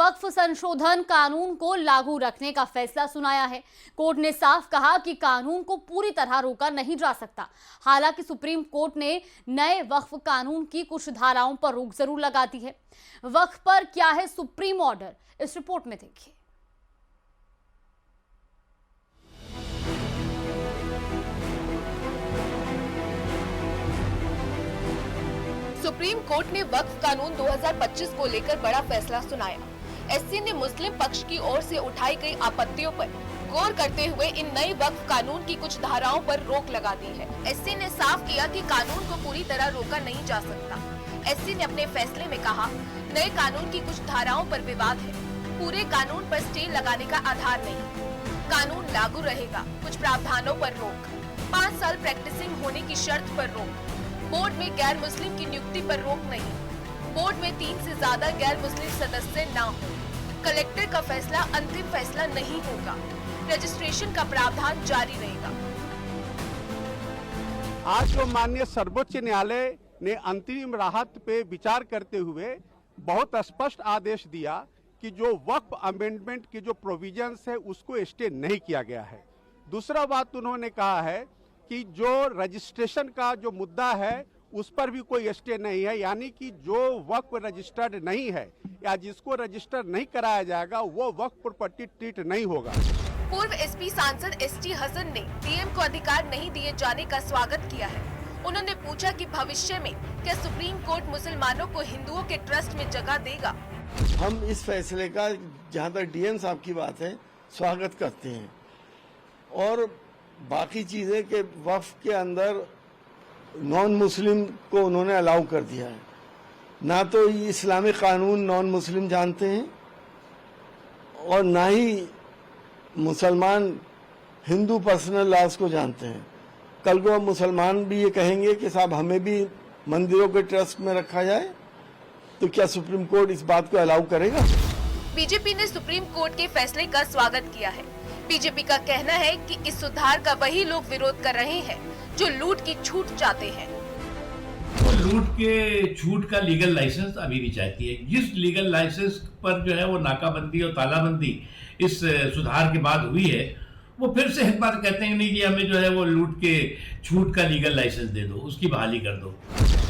वक्फ संशोधन कानून को लागू रखने का फैसला सुनाया है। कोर्ट ने साफ कहा कि कानून को पूरी तरह रोका नहीं जा सकता। हालांकि सुप्रीम कोर्ट ने नए वक्फ कानून की कुछ धाराओं पर रोक जरूर लगा दी है। वक्फ पर क्या है सुप्रीम ऑर्डर, इस रिपोर्ट में देखिए। सुप्रीम कोर्ट ने वक्फ कानून 2025 को लेकर बड़ा फैसला सुनाया। एससी ने मुस्लिम पक्ष की ओर से उठाई गई आपत्तियों पर गौर करते हुए इन नए वक्फ कानून की कुछ धाराओं पर रोक लगा दी है। एससी ने साफ किया कि कानून को पूरी तरह रोका नहीं जा सकता। एससी ने अपने फैसले में कहा, नए कानून की कुछ धाराओं पर विवाद है, पूरे कानून पर स्टे लगाने का आधार नहीं। कानून लागू रहेगा, कुछ प्रावधानों पर रोक, 5 साल प्रैक्टिसिंग होने की शर्त पर रोक, बोर्ड में गैर मुस्लिम की नियुक्ति पर रोक नहीं, बोर्ड में 3 से ज्यादा गैर मुस्लिम सदस्य ना हो, कलेक्टर का फैसला अंतिम फैसला नहीं होगा, रजिस्ट्रेशन का प्रावधान जारी रहेगा। आज जो माननीय सर्वोच्च न्यायालय ने अंतरिम राहत पे विचार करते हुए बहुत स्पष्ट आदेश दिया कि जो वक्फ अमेंडमेंट की जो प्रोविजंस है उसको स्टे नहीं किया गया है। दूसरा बात उन्होंने कहा है कि जो रजिस्ट्रेशन का जो मुद्दा है उस पर भी कोई स्टे नहीं है, यानी कि जो वक्फ रजिस्टर्ड नहीं है या जिसको रजिस्टर नहीं कराया जाएगा वो वक्फ प्रॉपर्टी ट्रीट नहीं होगा। पूर्व एसपी सांसद एसटी हसन ने डीएम को अधिकार नहीं दिए जाने का स्वागत किया है। उन्होंने पूछा कि भविष्य में क्या सुप्रीम कोर्ट मुसलमानों को हिंदुओं के ट्रस्ट में जगह देगा। हम इस फैसले का, जहाँ तक डीएम साहब की बात है, स्वागत करते हैं और बाकी चीजें के वक्फ के अंदर नॉन मुस्लिम को उन्होंने अलाउ कर दिया है। ना तो इस्लामिक कानून नॉन मुस्लिम जानते हैं और ना ही मुसलमान हिंदू पर्सनल लॉज को जानते हैं। कल को मुसलमान भी ये कहेंगे कि साहब हमें भी मंदिरों के ट्रस्ट में रखा जाए, तो क्या सुप्रीम कोर्ट इस बात को अलाउ करेगा? बीजेपी ने सुप्रीम कोर्ट के फैसले का स्वागत किया है। बीजेपी का कहना है कि इस सुधार का वही लोग विरोध कर रहे हैं जो लूट की छूट चाहते हैं। वो लूट के छूट का लीगल लाइसेंस अभी भी चाहती है। जिस लीगल लाइसेंस पर जो है वो नाकाबंदी और तालाबंदी इस सुधार के बाद हुई है, वो फिर से एक बार कहते हैं नहीं जी हमें जो है वो लूट के छूट का लीगल लाइसेंस दे दो, उसकी बहाली कर दो।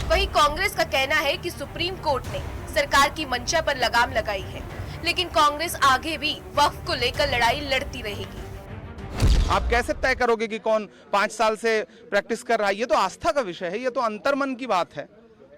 वहीं कांग्रेस का कहना है कि सुप्रीम कोर्ट ने सरकार की मंशा पर लगाम लगाई है, लेकिन कांग्रेस आगे भी वक्फ को लेकर लड़ाई लड़ती रहेगी। आप कैसे तय करोगे कि कौन 5 साल से प्रैक्टिस कर रहा है? ये तो आस्था का विषय है, ये तो अंतर्मन की बात है।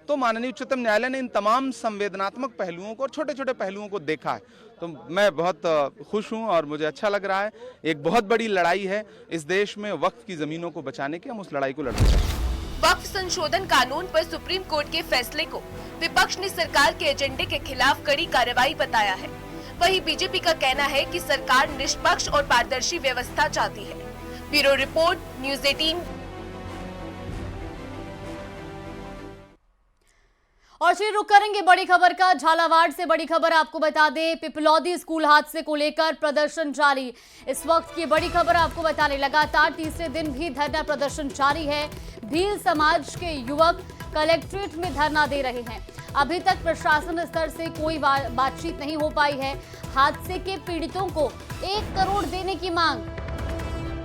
तो माननीय उच्चतम न्यायालय ने इन तमाम संवेदनात्मक पहलुओं को और छोटे छोटे पहलुओं को देखा है। तो मैं बहुत खुश हूं और मुझे अच्छा लग रहा है। एक बहुत बड़ी लड़ाई है इस देश में वक्फ की जमीनों को बचाने की, हम उस लड़ाई को लड़ते हैं। वक्फ संशोधन कानून पर सुप्रीम कोर्ट के फैसले को विपक्ष ने सरकार के एजेंडे के खिलाफ कड़ी कार्रवाई बताया है। वहीं बीजेपी का कहना है कि सरकार निष्पक्ष और पारदर्शी व्यवस्था चाहती है। Bureau report, news 18। और फिर रुक करेंगे बड़ी खबर का। झालावाड़ से बड़ी खबर आपको बता दें, पिपलौदी स्कूल हादसे को लेकर प्रदर्शन जारी। इस वक्त की बड़ी खबर आपको बता दें, लगातार तीसरे दिन भी धरना प्रदर्शन जारी है। भील समाज के युवक कलेक्ट्रेट में धरना दे रहे हैं। अभी तक प्रशासन स्तर से कोई बातचीत नहीं हो पाई है। हादसे के पीड़ितों को 1 करोड़ देने की मांग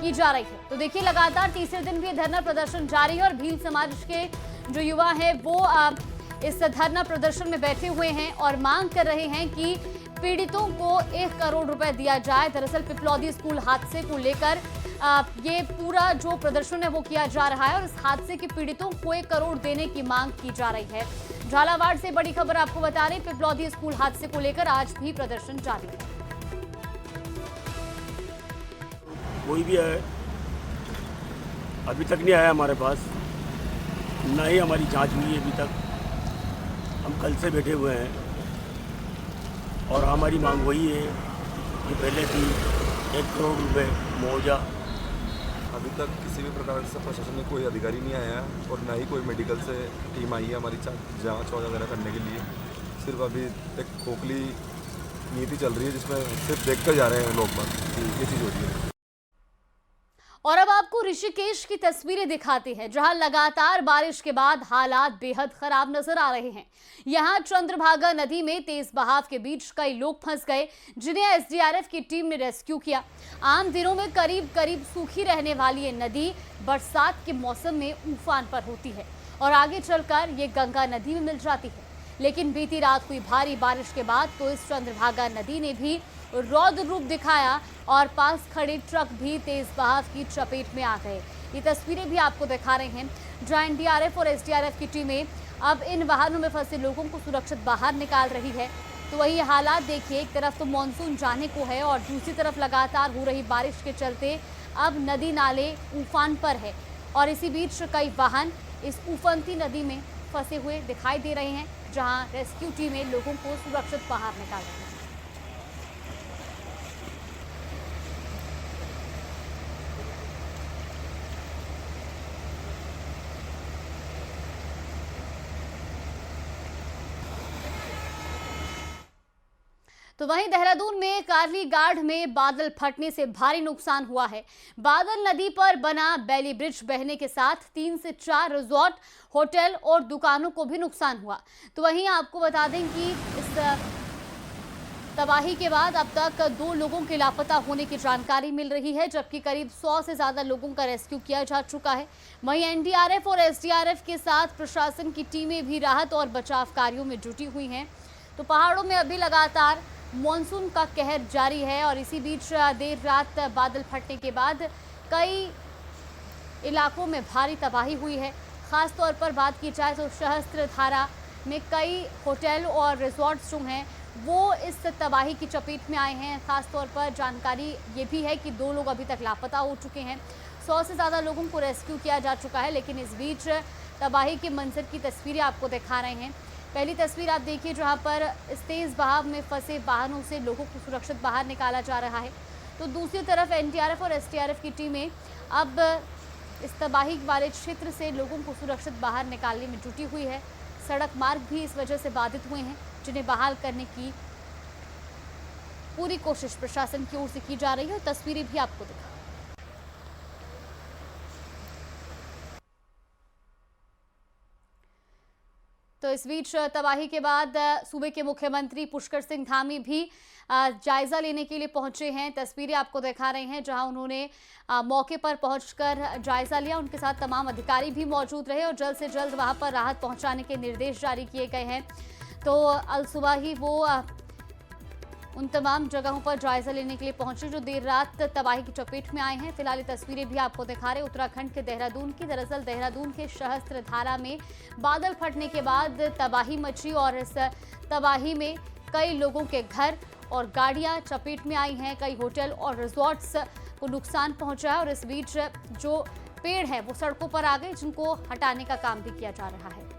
की जा रही है। तो देखिए, लगातार तीसरे दिन भी धरना प्रदर्शन जारी है और भील समाज के जो युवा है वो इस धरना प्रदर्शन में बैठे हुए हैं और मांग कर रहे हैं कि पीड़ितों को 1 करोड़ रुपए दिया जाए। दरअसल पिपलौदी स्कूल हादसे को लेकर ये पूरा जो प्रदर्शन है वो किया जा रहा है और इस हादसे के पीड़ितों को 1 करोड़ देने की मांग की जा रही है। झालावाड़ से बड़ी खबर आपको बता रहे, पिपलौदी स्कूल हादसे को लेकर आज भी प्रदर्शन जारी है। कोई भी है अभी तक नहीं आया हमारे पास, ना ही हमारी जांच हुई है अभी तक। हम कल से बैठे हुए हैं और हमारी मांग वही है जो पहले थी, 1 करोड़ रुपए मुआवजा। अभी तक किसी भी प्रकार से प्रशासन में कोई अधिकारी नहीं आया है और ना ही कोई मेडिकल से टीम आई है हमारी जांच वगैरह करने के लिए। सिर्फ अभी एक खोखली नीति चल रही है जिसमें सिर्फ देखकर जा रहे हैं लोग, बस ये चीज़ हो रही है। और अब आपको ऋषिकेश की तस्वीरें दिखाते हैं, जहां लगातार बारिश के बाद हालात बेहद खराब नजर आ रहे हैं। यहां चंद्रभागा नदी में तेज बहाव के बीच कई लोग फंस गए, जिन्हें एसडीआरएफ की टीम ने रेस्क्यू किया। आम दिनों में करीब सूखी रहने वाली ये नदी बरसात के मौसम में उफान पर होती है और आगे चलकर ये गंगा नदी में मिल जाती है। लेकिन बीती रात हुई भारी बारिश के बाद तो इस चंद्रभागा नदी ने भी रौद्र रूप दिखाया और पास खड़े ट्रक भी तेज बहाव की चपेट में आ गए। ये तस्वीरें भी आपको दिखा रहे हैं, जहां एनडीआरएफ और एसडीआरएफ की टीमें अब इन वाहनों में फंसे लोगों को सुरक्षित बाहर निकाल रही है। तो वही हालात देखिए, एक तरफ तो मानसून जाने को है और दूसरी तरफ लगातार हो रही बारिश के चलते अब नदी नाले उफान पर है और इसी बीच कई वाहन इस उफनती नदी में फंसे हुए दिखाई दे रहे हैं, जहां रेस्क्यू टीमें लोगों को सुरक्षित बाहर निकाल रही हैं। तो वहीं देहरादून में कालीगाढ़ में बादल फटने से भारी नुकसान हुआ है। बादल नदी पर बना बेली ब्रिज बहने के साथ 3 से 4 रिजॉर्ट, होटल और दुकानों को भी नुकसान हुआ। तो वहीं आपको बता दें कि इस तबाही के बाद अब तक 2 लोगों के लापता होने की जानकारी मिल रही है, जबकि करीब 100 से ज्यादा लोगों का रेस्क्यू किया जा चुका है। वहीं एनडीआरएफ और एसडीआरएफ के साथ प्रशासन की टीमें भी राहत और बचाव कार्यों में जुटी हुई हैं। तो पहाड़ों में अभी लगातार मॉनसून का कहर जारी है और इसी बीच देर रात बादल फटने के बाद कई इलाकों में भारी तबाही हुई है। खास तौर पर बात की जाए तो सहस्त्रधारा में कई होटल और रिजॉर्ट्स जो हैं वो इस तबाही की चपेट में आए हैं। खास तौर पर जानकारी ये भी है कि 2 लोग अभी तक लापता हो चुके हैं। 100 से ज़्यादा लोगों को रेस्क्यू किया जा चुका है, लेकिन इस बीच तबाही के मंजर की तस्वीरें आपको दिखा रहे हैं। पहली तस्वीर आप देखिए, जहां पर इस तेज बहाव में फंसे वाहनों से लोगों को सुरक्षित बाहर निकाला जा रहा है। तो दूसरी तरफ एनडीआरएफ और एसडीआरएफ की टीमें अब इस तबाही वाले क्षेत्र से लोगों को सुरक्षित बाहर निकालने में जुटी हुई है। सड़क मार्ग भी इस वजह से बाधित हुए हैं, जिन्हें बहाल करने की पूरी कोशिश प्रशासन की ओर से की जा रही है और तस्वीरें भी आपको दिखा। तो इस बीच तबाही के बाद सूबे के मुख्यमंत्री पुष्कर सिंह धामी भी जायजा लेने के लिए पहुंचे हैं। तस्वीरें आपको दिखा रहे हैं, जहां उन्होंने मौके पर पहुंचकर जायजा लिया। उनके साथ तमाम अधिकारी भी मौजूद रहे और जल्द से जल्द वहां पर राहत पहुंचाने के निर्देश जारी किए गए हैं। तो अल सुबह ही वो उन तमाम जगहों पर जायजा लेने के लिए पहुंचे जो देर रात तबाही की चपेट में आए हैं। फिलहाल तस्वीरें भी आपको दिखा रहे उत्तराखंड के देहरादून की। दरअसल देहरादून के सहस्त्रधारा में बादल फटने के बाद तबाही मची और इस तबाही में कई लोगों के घर और गाड़ियां चपेट में आई हैं। कई होटल और रिजॉर्ट्स को नुकसान पहुंचा है और इस बीच जो पेड़ हैं वो सड़कों पर आ गए, जिनको हटाने का काम भी किया जा रहा है।